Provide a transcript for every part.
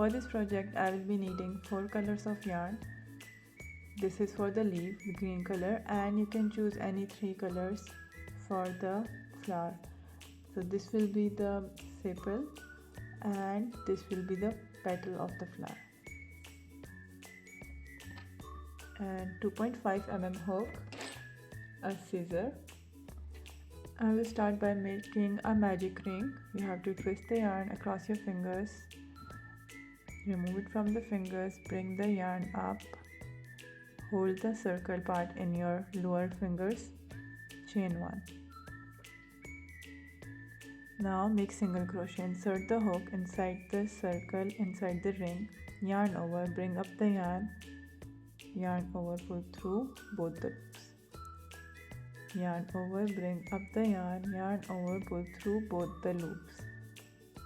For this project I will be needing 4 colors of yarn. This is for the leaf, the green color, and you can choose any 3 colors for the flower. So this will be the sepal and this will be the petal of the flower. And 2.5 mm hook, a scissor. I will start by making a magic ring. You have to twist the yarn across your fingers, remove it from the fingers, bring the yarn up, hold the circle part in your lower fingers, chain 1. Now make single crochet, insert the hook inside the circle inside the ring, yarn over, bring up the yarn over, pull through both the loops. Yarn over, bring up the yarn over, pull through both the loops.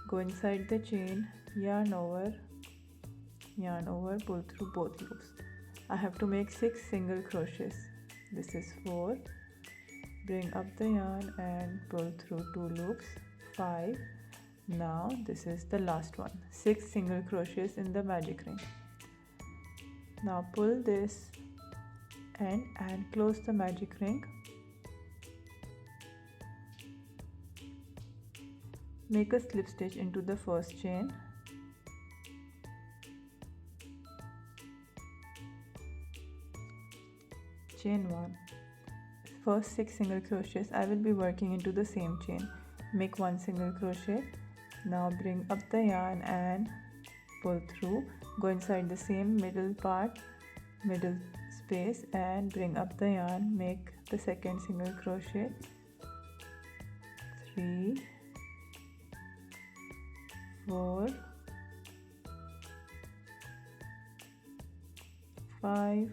Go inside the chain, yarn over, pull through both loops. I have to make 6 single crochets. This is 4. Bring up the yarn and pull through 2 loops. 5. Now this is the last one. 6 single crochets in the magic ring. Now pull this end and close the magic ring. Make a slip stitch into the first chain. Chain 1. First 6 single crochets I will be working into the same chain. Make 1 single crochet. Now bring up the yarn and pull through. Go inside the same middle part, middle space, and bring up the yarn. Make the second single crochet. 3, 4, 5,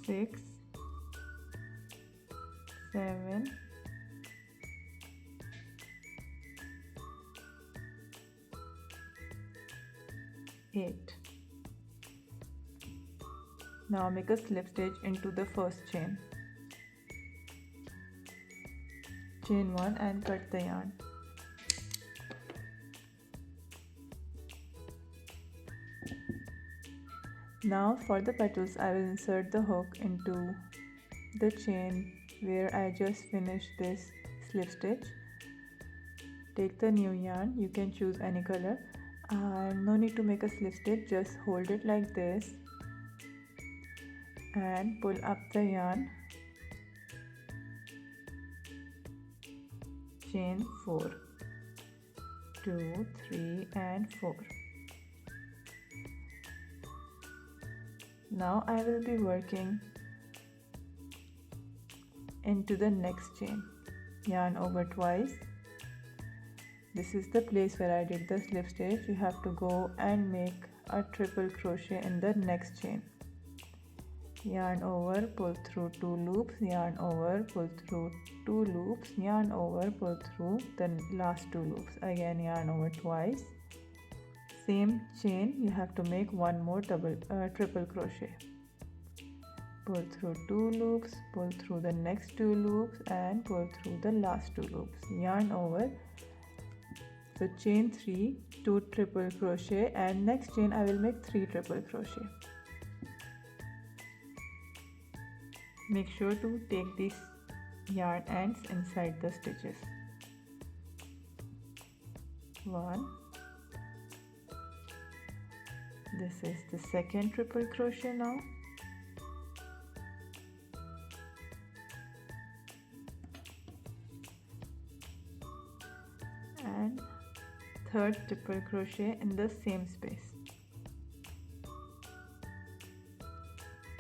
6, 7, 8. Now make a slip stitch into the first chain. Chain 1 and cut the yarn. Now for the petals I will insert the hook into the chain where I just finished this slip stitch. Take the new yarn, you can choose any color, and no need to make a slip stitch, just hold it like this and pull up the yarn. Chain 4, 2, 3 and 4. Now I will be working into the next chain. Yarn over twice. This is the place where I did the slip stitch. You have to go and make a triple crochet in the next chain. Yarn over, pull through 2 loops, yarn over, pull through 2 loops, yarn over, pull through the last 2 loops. Again yarn over twice. Same chain, you have to make 1 more triple crochet. Pull through 2 loops, pull through the next 2 loops and pull through the last 2 loops. Yarn over. So chain 3, 2 triple crochet, and next chain I will make 3 triple crochet. Make sure to take these yarn ends inside the stitches. 1. This is the second triple crochet now. And third triple crochet in the same space.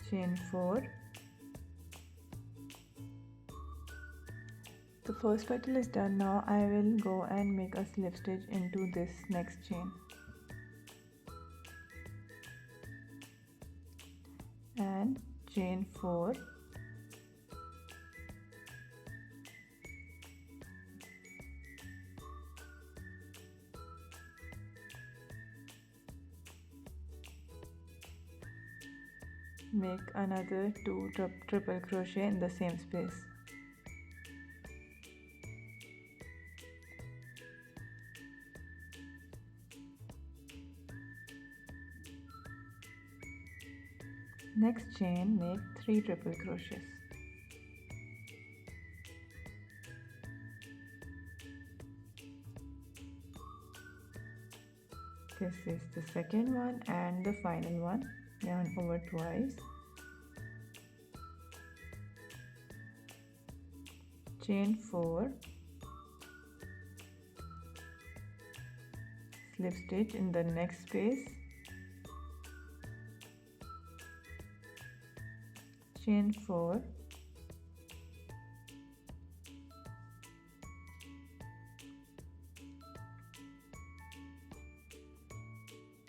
Chain 4. The first petal is done. Now I will go and make a slip stitch into this next chain. And chain 4. Make another 2 triple crochet in the same space. Next chain, make 3 triple crochets. This is the second one and the final one. Yarn over twice. Chain 4. Slip stitch in the next space. Chain 4.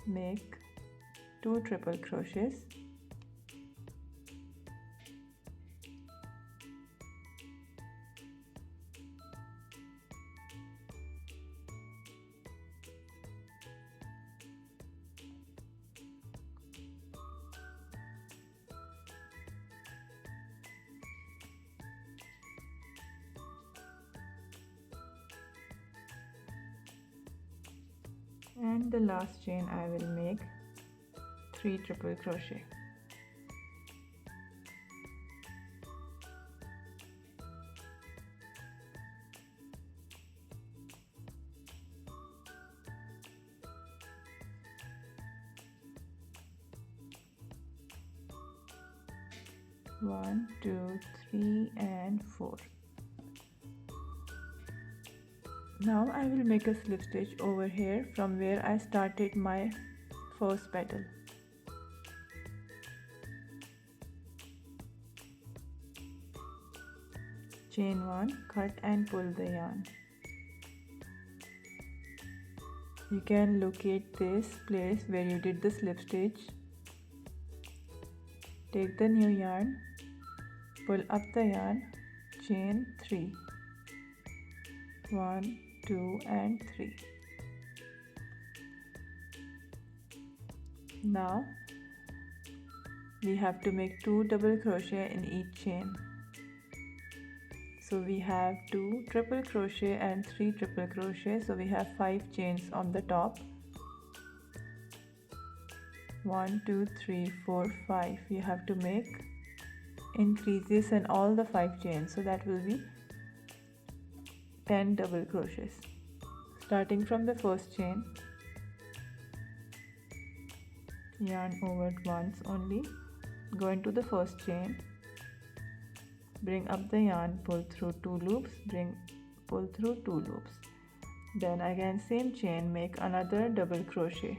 Make 2 triple crochets. And the last chain I will make 3 triple crochet. One, two, three, and 4. Now I will make a slip stitch over here from where I started my first petal. Chain 1, cut and pull the yarn. You can locate this place where you did the slip stitch. Take the new yarn, pull up the yarn, chain 3. 1, 2 and 3. Now we have to make 2 double crochet in each chain. So we have 2 triple crochet and 3 triple crochet, so we have 5 chains on the top. 1, 2, 3, 4, 5. You have to make increases in all the 5 chains, so that will be 10 double crochets. Starting from the first chain, yarn over once only, go into the first chain, bring up the yarn, pull through 2 loops, pull through 2 loops. Then again same chain, make another double crochet,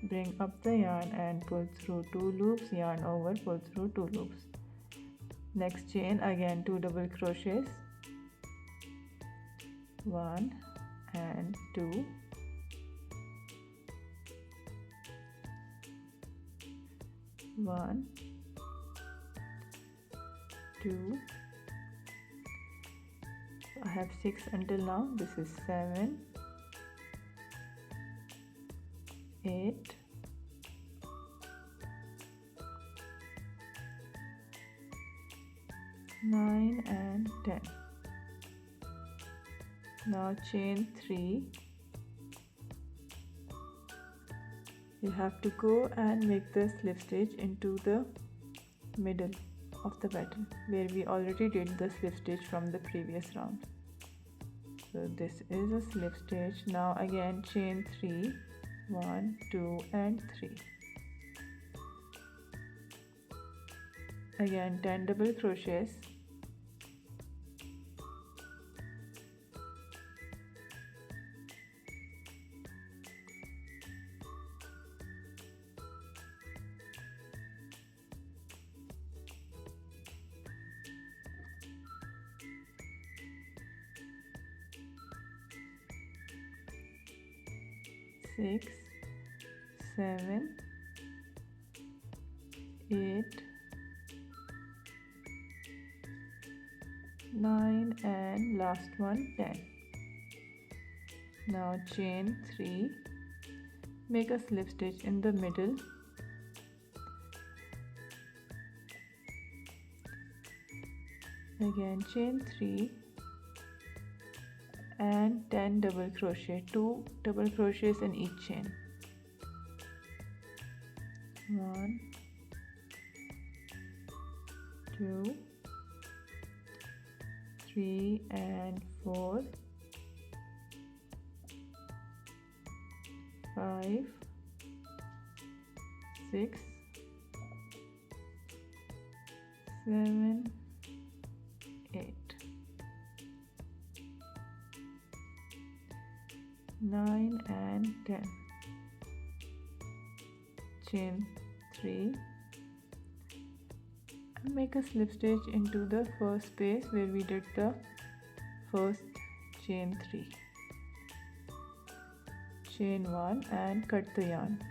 bring up the yarn and pull through 2 loops, yarn over, pull through 2 loops. Next chain, again 2 double crochets, 1 and 2, 1, 2. I have 6 until now. This is 7, 8, 9 and 10. Now chain 3. You have to go and make the slip stitch into the middle of the petal where we already did the slip stitch from the previous round. So this is a slip stitch. Now again chain 3, 1, 2 and 3. Again 10 double crochets. Six, 7, 8, 9 and last one 10. Now chain 3, make a slip stitch in the middle, Again chain 3 and 10 double crochet, 2 double crochets in each chain. 1, 2, 3 and 4, 5, 6, 7, 8, 9 and 10. Chain 3 and make a slip stitch into the first space where we did the first chain 3. Chain 1 and cut the yarn.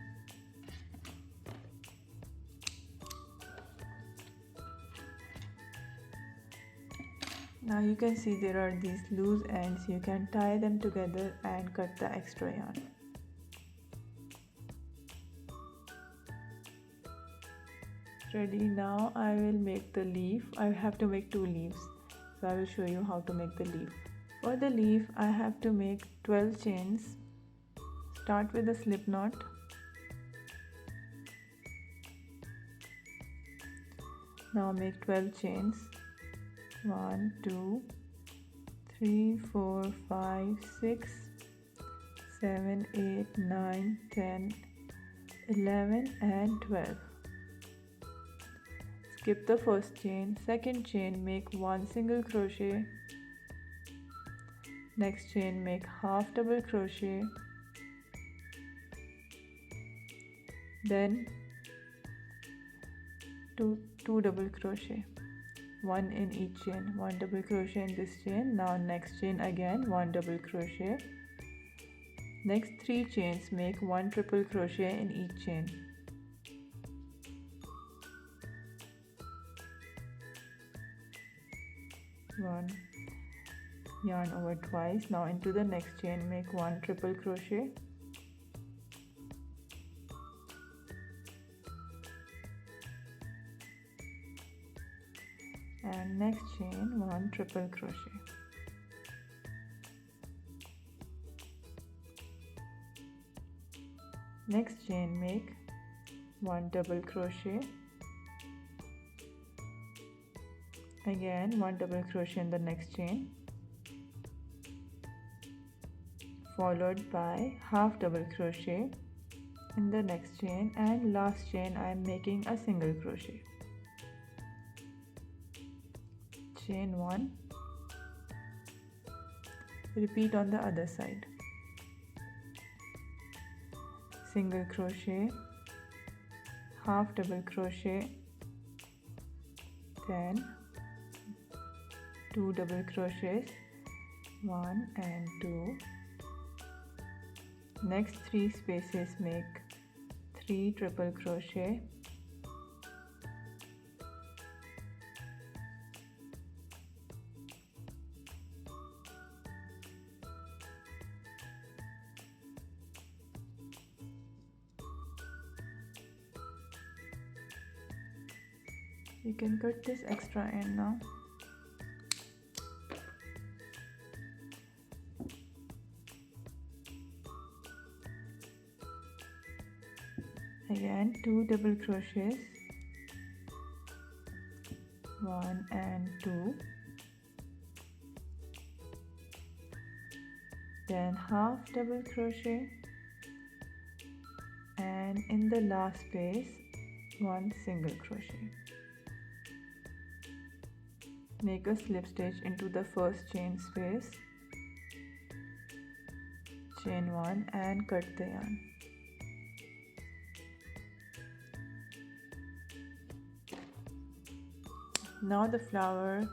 Now you can see there are these loose ends. You can tie them together and cut the extra yarn. Ready. Now I will make the leaf. I have to make 2 leaves, so I will show you how to make the leaf. For the leaf I have to make 12 chains. Start with a slip knot. Now make 12 chains. 1, 2, 3, 4, 5, 6, 7, 8, 9, 10, 11 and 12. Skip the first chain. Second chain, make 1 single crochet. Next chain, make half double crochet. Then two double crochet, 1 in each chain, 1 double crochet in this chain. Now next chain again 1 double crochet. Next 3 chains, make 1 triple crochet in each chain. One, yarn over twice. Now into the next chain, make 1 triple crochet. And next chain 1 triple crochet. Next chain, make 1 double crochet. Again 1 double crochet in the next chain, followed by half double crochet in the next chain, and last chain I am making a single crochet. Chain 1. Repeat on the other side. Single crochet, half double crochet, then 2 double crochets, 1 and 2. Next 3 spaces, make 3 triple crochet. You can cut this extra end now. Again 2 double crochets, 1 and 2, then half double crochet, and in the last space 1 single crochet. Make a slip stitch into the first chain space, chain 1 and cut the yarn. Now the flower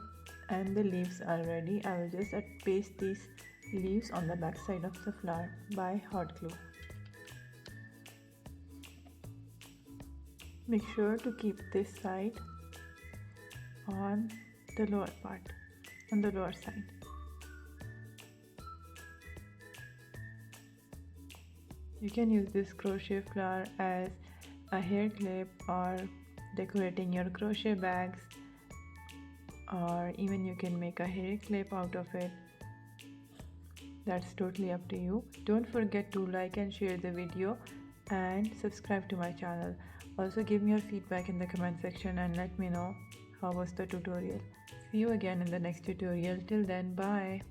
and the leaves are ready. I will just paste these leaves on the back side of the flower by hot glue. Make sure to keep this side on the lower part, on the lower side. You can use this crochet flower as a hair clip or decorating your crochet bags or even you can make a hair clip out of it. That's totally up to you. Don't forget to like and share the video and subscribe to my channel. Also give me your feedback in the comment section and let me know how was the tutorial. See you again in the next tutorial. Till then, bye.